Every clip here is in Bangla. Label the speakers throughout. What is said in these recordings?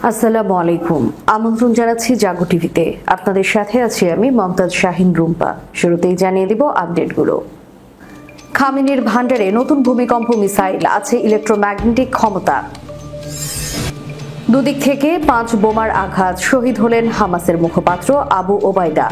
Speaker 1: আসসালামু আলাইকুম। আমন্ত্রণ জানাচ্ছি জাগো টিভিতে। আপনাদের সাথে আছি আমি মমতাজ শাহিন রুম্পা। শুরুতেই জানিয়ে দিব আপডেটগুলো। খামেনির ভান্ডারে নতুন ভূমিকম্প মিসাইল, আছে ইলেকট্রোম্যাগনেটিক ক্ষমতা। দুদিক থেকে 5 বোমার আঘাত, শহীদ হলেন হামাসের মুখপাত্র আবু ওবায়দা।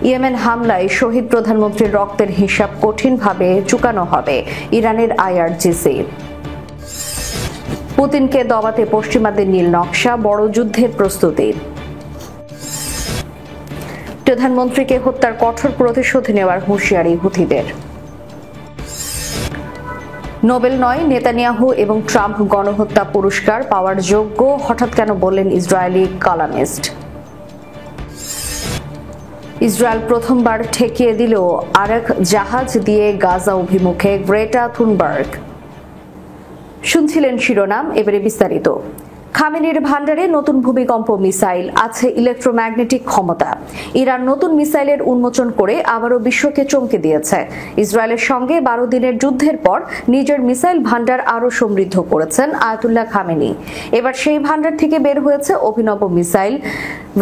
Speaker 1: ইয়েমেন হামলায় শহীদ প্রধানমন্ত্রীর রক্তের হিসাব কঠিনভাবে চুকানো হবে, ইরানের আইআরজিসি। পুতিনকে দমাতে পশ্চিমাদের নীল নকশা, বড় যুদ্ধের প্রস্তুতি। প্রধানমন্ত্রীকে হত্যার কঠোর প্রতিশোধ নেওয়ার হুঁশিয়ারি হুথিদের। নোবেল নয়, নেতানিয়াহু এবং ট্রাম্প গণহত্যা পুরস্কার পাওয়ার যোগ্য, হঠাৎ কেন বললেন ইসরায়েলি কলামিস্ট। ইসরায়েল প্রথমবার ঠেকিয়ে দিল আরেক জাহাজ দিয়ে গাজা অভিমুখে গ্রেটা থুনবার্গ। শুনছিলেন শিরোনাম, এবারে বিস্তারিত। খামেনির ভান্ডারে নতুন ভূমিকম্প মিসাইল, আছে ইলেকট্রোম্যাগনেটিক ক্ষমতা। ইরান নতুন মিসাইলের উন্মোচন করে আবারও বিশ্বকে চমকে দিয়েছে। ইসরায়েলের সঙ্গে 12 দিনের যুদ্ধের পর নিজের মিসাইল ভান্ডার আরও সমৃদ্ধ করেছেন আয়াতুল্লাহ খামেনি। এবার সেই ভান্ডার থেকে বের হয়েছে অভিনব মিসাইল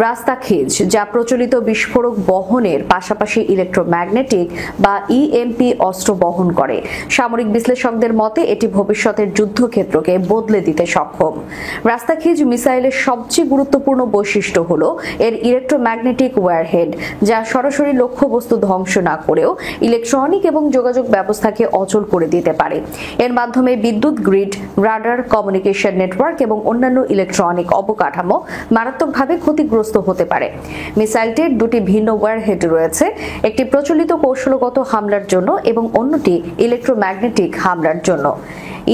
Speaker 1: রাস্তাখিজ, যা প্রচলিত বিস্ফোরক বহনের পাশাপাশি ইলেকট্রোম্যাগনেটিক বা ইএমপি অস্ত্র বহন করে। সামরিক বিশ্লেষকদের মতে এটি ভবিষ্যতের যুদ্ধক্ষেত্রকে বদলে দিতে সক্ষম। রাস্তাখিজ মিসাইলের সবচেয়ে গুরুত্বপূর্ণ বৈশিষ্ট্য হল এর ইলেকট্রোম্যাগনেটিক ওয়ারহেড, যা সরাসরি লক্ষ্যবস্তু ধ্বংস না করেও ইলেকট্রনিক এবং যোগাযোগ ব্যবস্থাকে অচল করে দিতে পারে। এর মাধ্যমে বিদ্যুৎ গ্রিড, রাডার, কমিউনিকেশন নেটওয়ার্ক এবং অন্যান্য ইলেকট্রনিক অবকাঠামো মারাত্মকভাবে ক্ষতিগ্রস্ত হতে পারে। মিসাইলটির দুটি ভিন্ন ওয়ারহেড রয়েছে, একটি প্রচলিত কৌশলগত হামলার জন্য এবং অন্যটি ইলেকট্রোম্যাগনেটিক হামলার জন্য।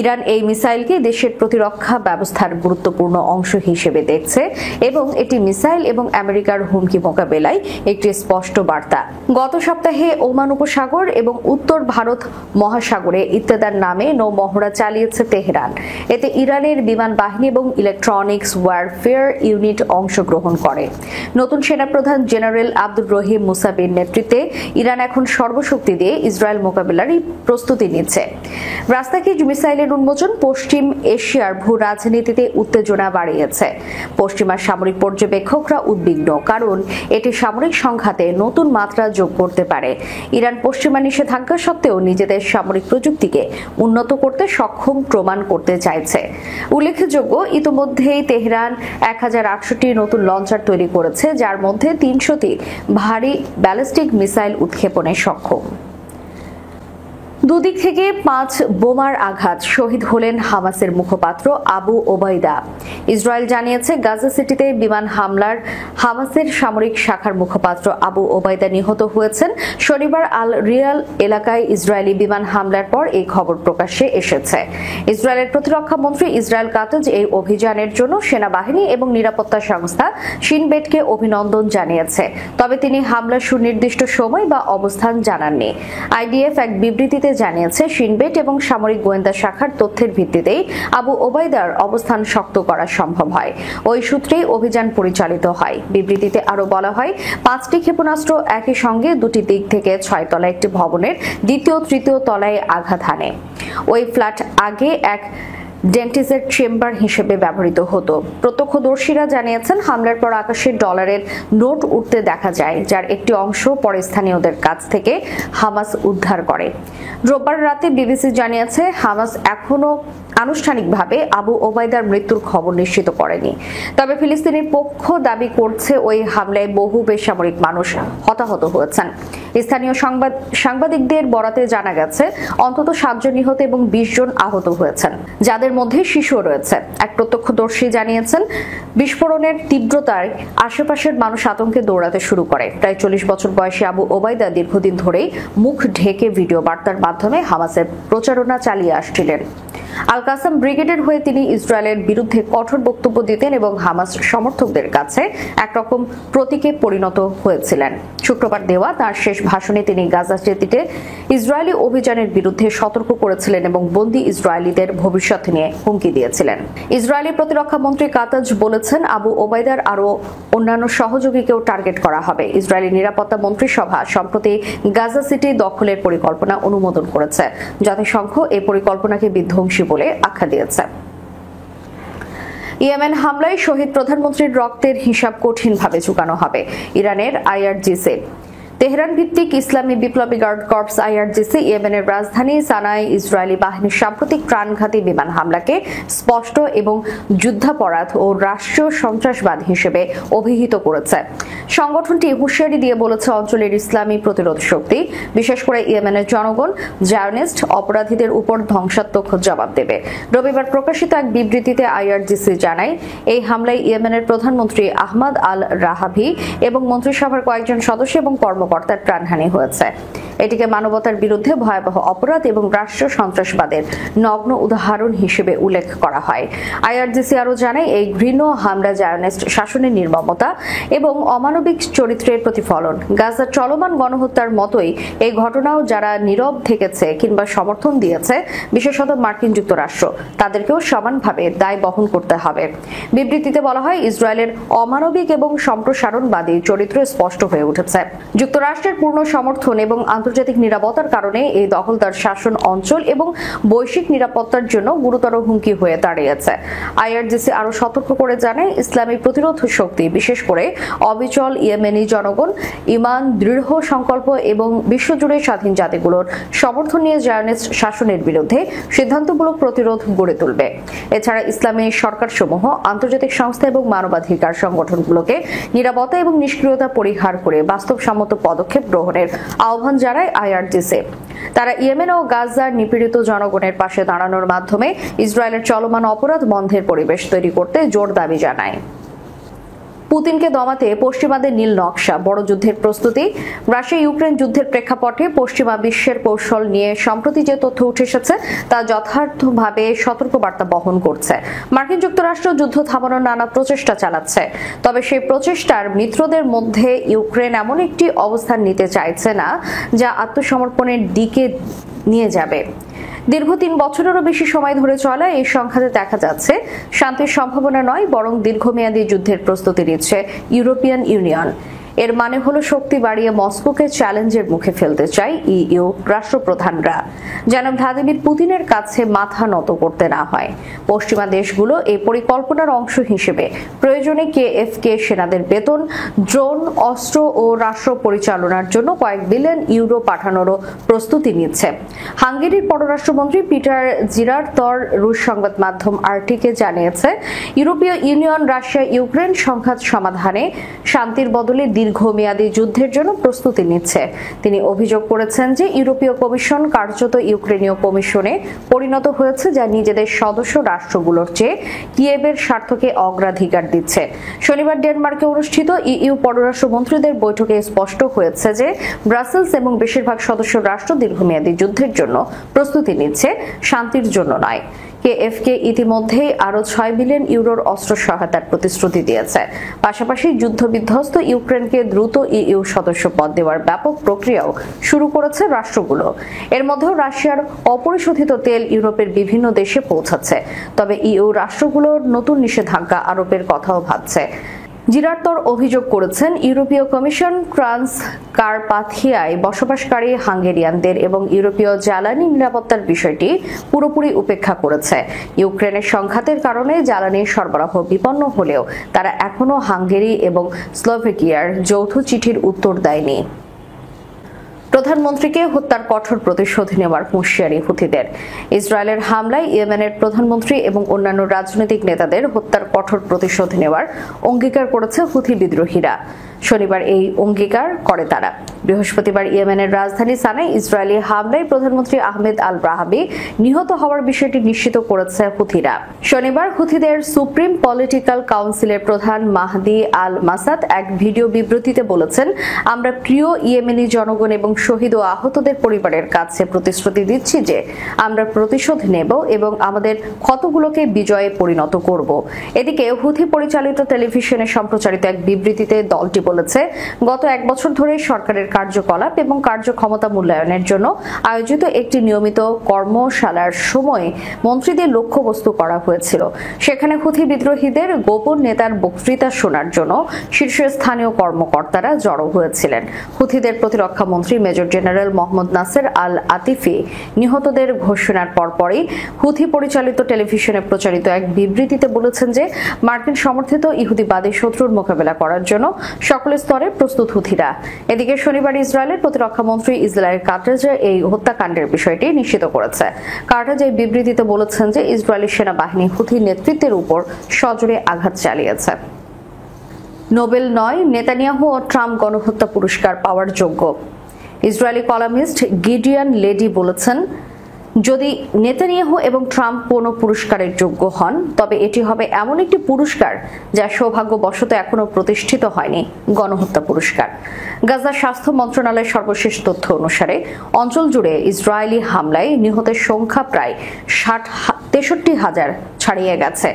Speaker 1: ইরান এই মিসাইলকে দেশের প্রতিরক্ষা ব্যবস্থার গুরুত্বপূর্ণ অংশ হিসেবে দেখছে এবং এটি মিসাইল এবং আমেরিকার হুমকি মোকাবেলায় একটি স্পষ্ট বার্তা। গত সপ্তাহে ওমান উপসাগর এবং উত্তর ভারত মহাসাগরে ইত্তেদার নামে নৌমহড়া চালিয়েছে তেহরান। এতে ইরানের বিমান বাহিনী এবং ইলেকট্রনিক্স ওয়ারফেয়ার ইউনিট অংশগ্রহণ করে। নতুন সেনাপ্রধান জেনারেল আব্দুর রহিম মুসাবির নেতৃত্বে ইরান এখন সর্বশক্তি দিয়ে ইসরায়েল মোকাবেলার প্রস্তুতি নিচ্ছে। রাস্তাখিজ মিসাইল উন্মোচন পশ্চিম এশিয়ার ভূ রাজনীতিতে উত্তেজনা বাড়িয়েছে। পশ্চিমা সামরিক পর্যবেক্ষকরা উদ্বিগ্ন, কারণ এটি সামরিক সংঘাতে নতুন মাত্রা যোগ করতে পারে। ইরান পশ্চিমা নিষেধাজ্ঞা সত্ত্বেও নিজেদের সামরিক প্রযুক্তিকে উন্নত করতে সক্ষম প্রমাণ করতে চাইছে। উল্লেখযোগ্য, ইতোমধ্যেই তেহরান 1068টি নতুন লঞ্চার তৈরি করেছে, যার মধ্যে 300টি ভারী ব্যালিস্টিক মিসাইল উৎক্ষেপণে সক্ষম। দুদিক থেকে 5 বোমার আঘাত, শহীদ হলেন হামাসের মুখপাত্র আবু ওবায়দা। ইসরায়েল জানিয়েছে গাজা সিটিতে বিমান হামলার হামাসের সামরিক শাখার মুখপাত্র আবু ওবায়দা নিহত হয়েছেন। শনিবার আল রিয়াল এলাকায় ইসরায়েলি বিমান হামলার পর এই খবর প্রকাশ্যে এসেছে। ইসরায়েলের প্রতিরক্ষা মন্ত্রী ইসরায়েল কাতজ এই অভিযানের জন্য সেনাবাহিনী এবং নিরাপত্তা সংস্থা শিন বেটকে অভিনন্দন জানিয়েছে, তবে তিনি হামলার সুনির্দিষ্ট সময় বা অবস্থান জানাননি। আইডিএফ এক বিবৃতিতে জানিয়েছে শিন বেট এবং সামরিক গোয়েন্দা শাখার তথ্যের ভিত্তিতেই আবু ওবায়দার অবস্থান শক্ত করা সম্ভব হয়। ওই সূত্রেই অভিযান পরিচালিত হয়। বিবৃতিতে আরো বলা হয়, 5টি ক্ষেপণাস্ত্র একই সঙ্গে দুটি দিক থেকে 6 তলা একটি ভবনের দ্বিতীয় তৃতীয় তলায় আঘাত হানে। ওই ফ্ল্যাট আগে এক ডেন্টিস্টের চেম্বার হিসেবে ব্যবহৃত হতো। প্রত্যক্ষদর্শীরা জানিয়েছেন হামলার পর আকাশে ডলারের নোট উঠতে দেখা যায়, যার একটি অংশ পরে স্থানীয়দের কাছ থেকে হামাস উদ্ধার করে। রোববার রাতে বিবিসি জানিয়েছে হামাস এখনো আনুষ্ঠানিকভাবে আবু ওবায়দার মৃত্যুর খবর নিশ্চিত করেনি, তবে ফিলিস্তিনের পক্ষ দাবি করছে ওই হামলায় বহু বেসামরিক মানুষ হতাহত হয়েছেন। স্থানীয় সাংবাদিকদের বরাতে জানা গেছে অন্তত 7 জন নিহত এবং 20 জন আহত হয়েছেন, যাদের মধ্যে শিশুও রয়েছে। এক প্রত্যক্ষদর্শী জানিয়েছেন বিস্ফোরণের তীব্রতায় আশেপাশের মানুষ আতঙ্কে দৌড়াতে শুরু করে। প্রায় 40 বছর বয়সী আবু ওবায়দা দীর্ঘদিন ধরেই মুখ ঢেকে ভিডিও বার্তার মাধ্যমে হামাসের প্রচারণা চালিয়ে আসছিলেন। আল কাসাম ব্রিগেডের হয়ে তিনি ইসরায়েলের বিরুদ্ধে কঠোর বক্তব্য দিতেন এবং হামাস সমর্থকদের কাছে একরকম প্রতীকে পরিণত হয়েছিলেন। শুক্রবার দেওয়া তার শেষ ভাষণে তিনি গাজা সিটিতে ইসরায়েলি অভিযানের বিরুদ্ধে সতর্ক করেছিলেন এবং বন্দী ইসরায়েলিদের ভবিষ্যৎ নিয়ে হুমকি দিয়েছিলেন। ইসরায়েলি প্রতিরক্ষা মন্ত্রী কাতাজ বলেছেন আবু ওবায়দার আরও অন্যান্য সহযোগীকেও টার্গেট করা হবে। ইসরায়েলি নিরাপত্তা মন্ত্রিসভা সম্প্রতি গাজা সিটি দখলের পরিকল্পনা অনুমোদন করেছে। জাতিসংঘ এই পরিকল্পনাকে বিধ্বংসী বলে আখ্যা দিয়েছে। ইয়েমেন হামলায় শহীদ প্রধানমন্ত্রীর রক্তের হিসাব কঠিনভাবে চুকানো হবে, ইরানের আইআরজিসি। তেহরান ভিত্তিক ইসলামী বিপ্লবী গার্ড কর্পস আইআরজিসি ইয়েমেনের রাজধানী সানায় ইসরায়েলি বাহিনীর সাম্প্রতিক প্রাণঘাতী বিমান হামলাকে স্পষ্ট এবং যুদ্ধাপরাধ ও রাষ্ট্রীয় সন্ত্রাসবাদ হিসেবে অভিহিত করেছে। সংগঠনটি হুঁশিয়ারি দিয়ে বলেছে, অঞ্চলের ইসলামী প্রতিরোধ শক্তি, বিশেষ করে ইয়েমেনের জনগণ, জায়নিস্ট অপরাধীদের উপর ধ্বংসাত্মক জবাব দেবে। রবিবার প্রকাশিত এক বিবৃতিতে আইআরজিসি জানায়, এই হামলায় ইয়েমেনের প্রধানমন্ত্রী আহমদ আল রাহাভি এবং মন্ত্রিসভার কয়েকজন সদস্য এবং কর্মকর্তার প্রাণহানি হয়েছে। এটিকে মানবতার বিরুদ্ধে ভয়াবহ অপরাধ এবং রাষ্ট্রীয় সন্ত্রাসবাদের নগ্ন উদাহরণ হিসেবে উল্লেখ করা হয়। আইআরজিসি আরও জানায়, এই ঘৃণ্য হামলা জায়নিস্ট শাসনের নির্মমতা এবং অমানবিক চরিত্রের প্রতিফলন। গাজার চলমান গণহত্যার মতোই এই ঘটনাও যারা নীরব থেকেছে কিংবা সমর্থন দিয়েছে, বিশেষত মার্কিন যুক্তরাষ্ট্র, তাদেরকেও সমানভাবে দায় বহন করতে হবে। বিবৃতিতে বলা হয়, ইসরায়েলের অমানবিক এবং সম্প্রসারণবাদী চরিত্র স্পষ্ট হয়ে উঠেছে। যুক্তরাষ্ট্রের পূর্ণ সমর্থন এবং আন্তর্জাতিক নিরাপত্তার কারণে এই দখলদার শাসন অঞ্চল এবং বৈশ্বিক নিরাপত্তার জন্য গুরুতর হুমকি হয়ে দাঁড়িয়েছে। আইআরজিসি আরও সতর্ক করে জানায়, ইসলামী প্রতিরোধ শক্তি, বিশেষ করে অবিচল ইয়েমেনি জনগণ, ইমান, দৃঢ় সংকল্প এবং বিশ্বজুড়ে স্বাধীন জাতিগুলোর সমর্থন নিয়ে জায়নিস্ট শাসনের বিরুদ্ধে সিদ্ধান্তমূলক প্রতিরোধ গড়ে তুলবে। এছাড়া ইসলামী সরকারসমূহ, আন্তর্জাতিক সংস্থা এবং মানবাধিকার সংগঠনগুলোকে নিরাপত্তা এবং নিষ্ক্রিয়তা পরিহার করে বাস্তবসম্মত পদক্ষেপ গ্রহণের আহ্বান জানায় আইআরজিসি। তারা ইয়েমেন ও গাজার নিপীড়িত জনগণের পাশে দাঁড়ানোর মাধ্যমে ইসরায়েলের চলমান অপরাধ বন্ধের পরিবেশ তৈরি করতে জোর দাবি জানায়। পুতিনকে দমাতে পশ্চিমাদের নীল নকশা, বড় যুদ্ধের প্রস্তুতি। রাশিয়া ইউক্রেন যুদ্ধের প্রেক্ষাপটে পশ্চিমা বিশ্বের কৌশল নিয়ে সম্প্রতি যে তথ্য উঠে এসেছে তা যথার্থভাবে সতর্কবার্তা বহন করছে। মার্কিন যুক্তরাষ্ট্র যুদ্ধ থামানোর নানা প্রচেষ্টা চালাচ্ছে, তবে সেই প্রচেষ্টার মিত্রদের মধ্যে ইউক্রেন এমন একটি অবস্থান নিতে চাইছে না যা আত্মসমর্পণের দিকে নিয়ে যাবে। দীর্ঘ 3 বছরেরও বেশি সময় ধরে চলা এই সংঘাতে দেখা যাচ্ছে শান্তির সম্ভাবনা নয়, বরং দীর্ঘমেয়াদী যুদ্ধের প্রস্তুতি নিচ্ছে ইউরোপিয়ান ইউনিয়ন। এর মানে হলো শক্তি বাড়িয়ে মস্কোকে চ্যালেঞ্জের মুখে ফেলতে চায় ইইউ রাষ্ট্রপ্রধানরা, যেন ভ্লাদিমির পুতিনের কাছে মাথা নত করতে না হয়। পশ্চিমা দেশগুলো এই পরিকল্পনার অংশ হিসেবে প্রয়োজনে কেএফকে সেনাদের বেতন, ড্রোন, অস্ত্র ও রাষ্ট্র পরিচালনার জন্য কয়েক বিলিয়ন ইউরো পাঠানোরও প্রস্তুতি নিচ্ছে। হাঙ্গেরির পররাষ্ট্রমন্ত্রী পিটার জিরারতর রুশ সংবাদ মাধ্যম আরটিকে জানিয়েছে, ইউরোপীয় ইউনিয়ন রাশিয়া ইউক্রেন সংঘাত সমাধানে শান্তির বদলে দীর্ঘমেয়াদী যুদ্ধের জন্য প্রস্তুতি নিচ্ছে। তিনি অভিযোগ করেছেন যে ইউরোপীয় কমিশন কার্যত ইউক্রেনীয় কমিশনে পরিণত হয়েছে, যা নিজেদের সদস্য রাষ্ট্রগুলোর চেয়ে কিয়েভের স্বার্থকে অগ্রাধিকার দিচ্ছে। শনিবার ডেনমার্কে অনুষ্ঠিত ইইউ পররাষ্ট্রমন্ত্রীদের বৈঠকে স্পষ্ট হয়েছে যে ব্রাসেলস এবং বেশিরভাগ সদস্য রাষ্ট্র দীর্ঘমেয়াদী যুদ্ধের জন্য প্রস্তুতি নিচ্ছে, শান্তির জন্য নয়। কেএফকে ইতিমধ্যেই আরও 6 বিলিয়ন ইউরোর অস্ত্র সহায়তার প্রতিশ্রুতি দিয়েছে। পাশাপাশি যুদ্ধবিধ্বস্ত ইউক্রেনকে দ্রুত ইইউ সদস্য পদ দেওয়ার ব্যাপক প্রক্রিয়াও শুরু করেছে রাষ্ট্রগুলো। এর মধ্যেও রাশিয়ার অপরিশোধিত তেল ইউরোপের বিভিন্ন দেশে পৌঁছাচ্ছে, তবে ইইউ রাষ্ট্রগুলোর নতুন নিষেধাজ্ঞা আরোপের কথাও ভাবছে। জিরারতর অভিযোগ করেছেন, ইউরোপীয় কমিশন ট্রান্সকারপাথিয়ায় বসবাসকারী হাঙ্গেরিয়ানদের এবং ইউরোপীয় জ্বালানি নিরাপত্তার বিষয়টি পুরোপুরি উপেক্ষা করেছে। ইউক্রেনের সংঘাতের কারণে জ্বালানির সরবরাহ বিপন্ন হলেও তারা এখনও হাঙ্গেরি এবং স্লোভাকিয়ার যৌথ চিঠির উত্তর দেয়নি। প্রধানমন্ত্রীকে হত্যার কঠোর প্রতিশোধ নেওয়ার হুঁশিয়ারি হুথিদের। ইসরায়েলের হামলায় ইয়েমেনের প্রধানমন্ত্রী এবং অন্যান্য রাজনৈতিক নেতাদের হত্যার কঠোর প্রতিশোধ নেওয়ার অঙ্গীকার করেছে হুথি বিদ্রোহীরা। শনিবার এই অঙ্গীকার করে তারা। বৃহস্পতিবার ইয়েমেনের রাজধানী সানায় ইসরায়েলি হামলায় প্রধানমন্ত্রী আহমেদ আল রাহাবি নিহত হওয়ার বিষয়টি নিশ্চিত করেছে হুথিরা। শনিবার হুথিদের সুপ্রিম পলিটিক্যাল কাউন্সিলের প্রধান মাহদি আল মাসাদ এক ভিডিও বিবৃতিতে বলেছেন, আমরা প্রিয় ইয়েমেনি জনগণ এবং শহীদ ও আহতদের পরিবারের কাছে প্রতিশ্রুতি দিচ্ছি যে আমরা প্রতিশোধ নেব এবং আমাদের ক্ষতগুলোকে বিজয়ে পরিণত করব। এদিকে হুথি পরিচালিত টেলিভিশনে সম্প্রচারিত এক বিবৃতিতে দলটি বলেছে, গত 1 বছর ধরে সরকারের কার্যকলাপ এবং কার্যক্ষমতা মূল্যায়নের জন্য আয়োজিত একটি নিয়মিত কর্মশালার সময় মন্ত্রীদের লক্ষ্যবস্তু করা হয়েছিল। সেখানে হুথি বিদ্রোহীদের গোপন নেতার বক্তৃতা শোনার জন্য শীর্ষস্থানীয় কর্মকর্তারা জড়ো হয়েছিলেন। হুথিদের প্রতিরক্ষা মন্ত্রী মেজর জেনারেল মোহাম্মদ নাসের আল আতিফি নিহতদের ঘোষণার পরপরই হুথি পরিচালিত টেলিভিশনে প্রচারিত এক বিবৃতিতে বলেছেন যে মার্কিন সমর্থিত ইহুদিবাদী শত্রুর মোকাবেলা করার জন্য সকল স্তরে প্রস্তুত হুথিরা। এদিকে শনিবার ইসরায়েলের প্রতিরক্ষা মন্ত্রী ইসরায়েল কাটেজ এই হত্যাকাণ্ডের বিষয়টি নিশ্চিত করেছে। কাটেজ এই বিবৃতিতে বলেছেন যে ইসরায়েলি সেনাবাহিনী হুথি নেতৃত্বের উপর সজোরে আঘাত চালিয়েছে। নোবেল নয়, নেতানিয়াহু ও ট্রাম্প গণহত্যা পুরস্কার পাওয়ার যোগ্য। ইসরায়েলি কলামিস্ট গিডিয়ন লেডি বলেছেন, যদি নেতানিয়াহু এবং ট্রাম্প কোনো পুরস্কারের যোগ্য হন তবে এটি হবে এমন একটি পুরস্কার যা সৌভাগ্যবশত এখনো প্রতিষ্ঠিত হয়নি, গণহত্যা পুরস্কার। গাজার স্বাস্থ্য মন্ত্রণালয়ের সর্বশেষ তথ্য অনুসারে অঞ্চল জুড়ে ইসরায়েলি হামলায় নিহতের সংখ্যা প্রায় 63,000 ছাড়িয়ে গেছে।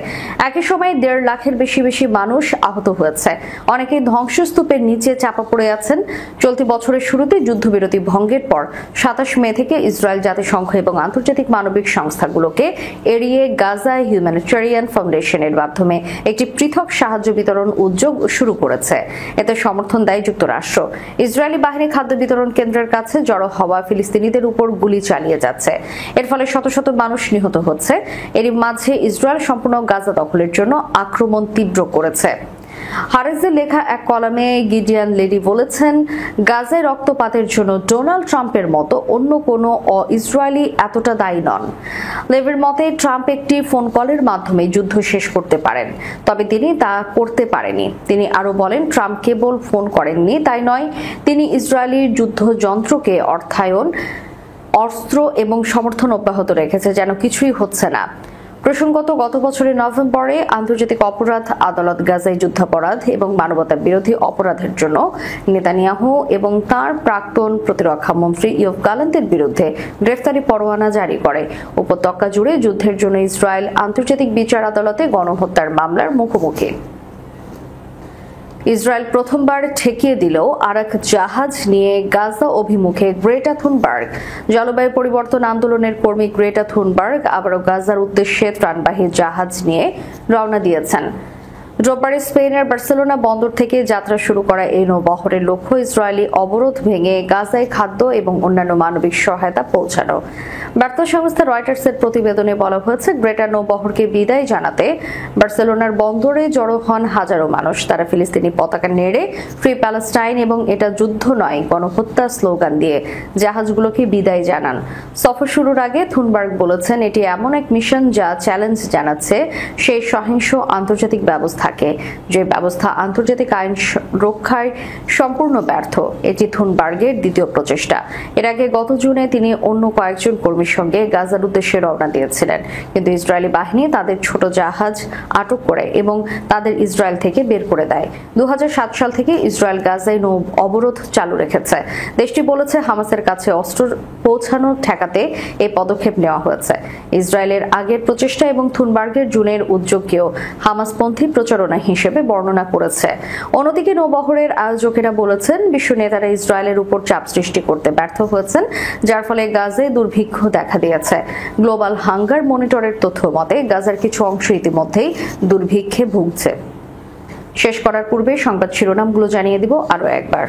Speaker 1: একই সময়ে 1.5 লাখের বেশি মানুষ আহত হয়েছে। অনেকেই ধ্বংসস্তূপের নিচে চাপা পড়ে আছেন। চলতি বছরের শুরুতে যুদ্ধবিরতি ভঙ্গের পর 27 মে থেকে ইসরায়েল জাতিসংঘ এবং আন্তর্জাতিক মানবিক সংস্থাগুলোকে এড়িয়ে গাজা হিউম্যানিটেরিয়ান ফাউন্ডেশনের মাধ্যমে একটি পৃথক সাহায্য বিতরণ উদ্যোগ শুরু করেছে। এতে সমর্থন দেয় যুক্তরাষ্ট্র। ইসরায়েলি বাহিনী খাদ্য বিতরণ কেন্দ্রের কাছে জড়ো হওয়া ফিলিস্তিনিদের উপর গুলি চালিয়ে যাচ্ছে। এর ফলে শত শত মানুষ নিহত হচ্ছে। এরই মাঝে ইসরায়েল সম্পূর্ণ গাজা দখলের জন্য আক্রমণ তীব্র করেছে। হারেজের লেখা এক কলামে গিডিয়ন লেডি বলেছেন, গাজায় রক্তপাতের জন্য ডোনাল্ড ট্রাম্পের মতো অন্য কোনো ইসরায়েলি এতটা দায়ী নন। লেভির মতে, ট্রাম্প একটি ফোন কলের মাধ্যমে যুদ্ধ শেষ করতে পারেন, তবে তিনি তা করতে পারেনি। তিনি আরো বলেন, ট্রাম্প কেবল ফোন করেননি তাই নয়, তিনি ইসরায়েলি যুদ্ধযন্ত্রকে অর্থায়ন, অস্ত্র এবং সমর্থন অব্যাহত রেখেছে যেন কিছুই হচ্ছে না। প্রসঙ্গত, গত বছরের নভেম্বরে আন্তর্জাতিক অপরাধ আদালত গাজায় যুদ্ধাপরাধ এবং মানবতা বিরোধী অপরাধের জন্য নেতানিয়াহু এবং তার প্রাক্তন প্রতিরক্ষা মন্ত্রী ইয়োভ গালান্তের বিরুদ্ধে গ্রেফতারি পরোয়ানা জারি করে। উপত্যকা জুড়ে যুদ্ধের জন্য ইসরায়েল আন্তর্জাতিক বিচার আদালতে গণহত্যার মামলার মুখোমুখি। ইসরায়েল প্রথমবার ঠেকিয়ে দিল আরেক জাহাজ নিয়ে গাজা অভিমুখে গ্রেটা থুনবার্গ। জলবায়ু পরিবর্তন আন্দোলনের কর্মী গ্রেটা থুনবার্গ আবারও গাজার উদ্দেশ্যে ত্রাণবাহী জাহাজ নিয়ে রওনা দিয়েছেন। রোববারে স্পেনের বার্সেলোনা বন্দর থেকে যাত্রা শুরু করা এই নৌবহরের লক্ষ্য ইসরায়েলি অবরোধ ভেঙে গাজায় খাদ্য এবং অন্যান্য মানবিক সহায়তা পৌঁছানো। বার্তা সংস্থা রয়টার্সের প্রতিবেদনে বলা হয়েছে, গ্রেটা নৌবহরকে বিদায় জানাতে বার্সেলোনার বন্দরে জড়ো হন হাজারো মানুষ। তারা ফিলিস্তিনি পতাকা নেড়ে ফ্রি প্যালেস্টাইন এবং এটা যুদ্ধ নয় গণহত্যা স্লোগান দিয়ে জাহাজগুলোকে বিদায় জানান। সফর শুরুর আগে থুনবার্গ বলেছেন, এটি এমন এক মিশন যা চ্যালেঞ্জ জানাচ্ছে সেই সহিংস আন্তর্জাতিক ব্যবস্থা, যে ব্যবস্থা আন্তর্জাতিক আইন রক্ষায় সম্পূর্ণ ব্যর্থ। এটি থুনবার্গের দ্বিতীয় প্রচেষ্টা। এর আগে গত জুনে তিনি অন্য কয়েকজন কর্মীর সঙ্গে গাজার উদ্দেশ্যে রওনা দিয়েছিলেন, কিন্তু ইসরায়েলি বাহিনী তাদের ছোট জাহাজ আটক করে এবং তাদের ইসরায়েল থেকে বের করে দেয়। 2007 সাল থেকে ইসরায়েল গাজায় নৌ অবরোধ চালু রেখেছে। দেশটি বলেছে, হামাসের কাছে অস্ত্র পৌঁছানো ঠেকাতে এই পদক্ষেপ নেওয়া হয়েছে। ইসরায়েলের আগের প্রচেষ্টা এবং থুনবার্গের জুনের উদ্যোগকেও হামাসপন্থী প্রচারণা হিসেবে বর্ণনা করেছে। অন্যদিকে নৌবহরের আয়োজকেরা বলেছেন, বিশ্ব নেতারা ইসরায়েলের উপর চাপ সৃষ্টি করতে ব্যর্থ হয়েছেন, যার ফলে গাজায় দুর্ভিক্ষ দেখা দিয়েছে। গ্লোবাল হাঙ্গার মনিটরের তথ্য মতে গাজার কিছু অংশ ইতিমধ্যেই দুর্ভিক্ষে ভুগছে। শেষ করার পূর্বে সংবাদ শিরোনামগুলো জানিয়ে দিব আরো একবার।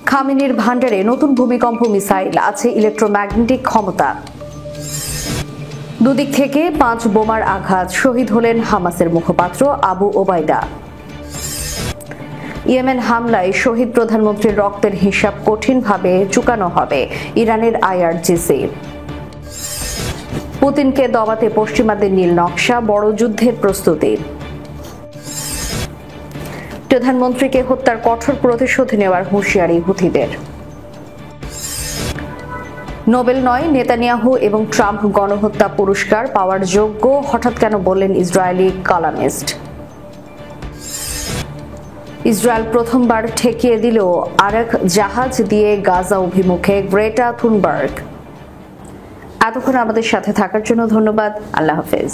Speaker 1: খামেনির ভান্ডারে নতুন ভূমিকম্প মিসাইল, আছে ইলেকট্রোম্যাগনেটিক ক্ষমতা। দুদিক থেকে 5 বোমার আঘাত, শহীদ হলেন হামাসের মুখপাত্র আবু ওবায়দা। ইয়েমেন হামলায় শহীদ প্রধানমন্ত্রীর রক্তের হিসাব কঠিনভাবে চুকানো হবে, ইরানের আইআরজিসি। পুতিনকে দমাতে পশ্চিমাদের নীল নকশা, বড় যুদ্ধের প্রস্তুতি। প্রধানমন্ত্রীকে হত্যার কঠোর প্রতিশোধ নেওয়ার হুঁশিয়ারি হুথিদের। নোবেল নয়, নেতানিয়াহু এবং ট্রাম্প গণহত্যা পুরস্কার পাওয়ার যোগ্য, হঠাৎ কেন বললেন ইসরায়েলি কলামিস্ট। ইসরায়েল প্রথমবার ঠেকিয়ে দিল আরেক জাহাজ দিয়ে গাজা অভিমুখে গ্রেটা থুনবার্গ। এতক্ষণ আমাদের সাথে থাকার জন্য ধন্যবাদ। আল্লাহ হাফেজ।